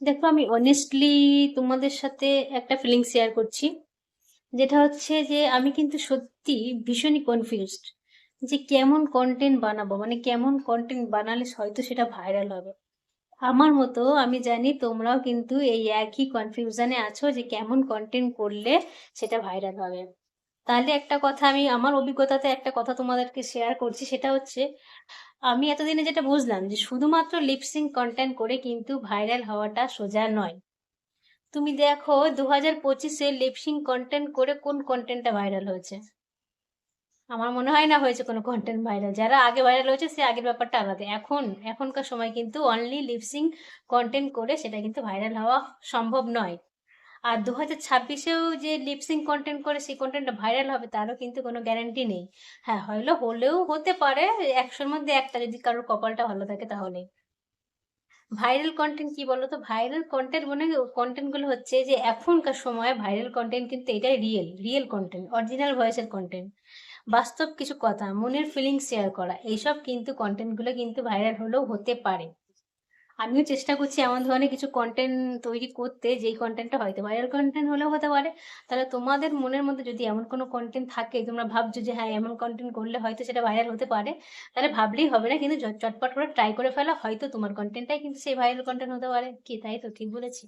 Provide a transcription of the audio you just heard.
দেখো, আমি অনেস্টলি তোমাদের সাথে একটা ফিলিং শেয়ার করছি, যেটা হচ্ছে যে আমি কিন্তু সত্যি ভীষণই কনফিউজড যে কেমন কন্টেন্ট বানাবো, মানে কেমন কন্টেন্ট বানালে হয়তো সেটা ভাইরাল হবে। আমার মতো আমি জানি তোমরাও কিন্তু এই একই কনফিউশনে আছো যে কেমন কন্টেন্ট করলে সেটা ভাইরাল হবে। তাহলে একটা কথা, আমি আমার অভিজ্ঞতাতে একটা কথা তোমাদেরকে শেয়ার করছি, সেটা হচ্ছে আমি এতদিনে যেটা বুঝলাম যে শুধুমাত্র লিপসিং কন্টেন্ট করে কিন্তু ভাইরাল হওয়াটা সোজা নয়। তুমি দেখো 2025-এ লিপসিং কন্টেন্ট করে কোন কন্টেন্টটা ভাইরাল হয়েছে? আমার মনে হয় না হয়েছে কোনো কন্টেন্ট ভাইরাল। যারা আগে ভাইরাল হয়েছে সে আগের ব্যাপারটা আলাদা। এখনকার সময় কিন্তু অনলি লিপসিং কন্টেন্ট করে সেটা কিন্তু ভাইরাল হওয়া সম্ভব নয়। আর 2026-এও যে লিপসিং কন্টেন্ট করে সেই কন্টেন্টটা ভাইরাল হবে তারও কিন্তু কোনো গ্যারান্টি নেই। হ্যাঁ, হলেও হতে পারে 100-র মধ্যে একটা, যদি কারোর কপালটা ভালো থাকে তাহলে। ভাইরাল কন্টেন্ট কি বলতো? ভাইরাল কন্টেন্ট মানে কন্টেন্ট গুলো হচ্ছে যে এখনকার সময় ভাইরাল কন্টেন্ট কিন্তু এটাই রিয়েল রিয়েল কন্টেন্ট, অরিজিনাল ভয়েসের কন্টেন্ট, বাস্তব কিছু কথা, মনের ফিলিংস শেয়ার করা, এইসব কিন্তু কন্টেন্ট গুলো কিন্তু ভাইরাল হলেও হতে পারে। আমিও চেষ্টা করছি এমন ধরনের কিছু কন্টেন্ট তৈরি করতে, যেই কন্টেন্টটা হয়তো ভাইরাল কন্টেন্ট হলেও হতে পারে। তাহলে তোমাদের মনের মধ্যে যদি এমন কোনো কন্টেন্ট থাকে, তোমরা ভাবছো যে হ্যাঁ এমন কন্টেন্ট করলে হয়তো সেটা ভাইরাল হতে পারে, তাহলে ভাবলেই হবে না, কিন্তু চটপট করে ট্রাই করে ফেলো, হয়তো তোমার কন্টেন্টটাই কিন্তু সেই ভাইরাল কন্টেন্ট হতে পারে। কি, তাই তো? ঠিক বলেছি?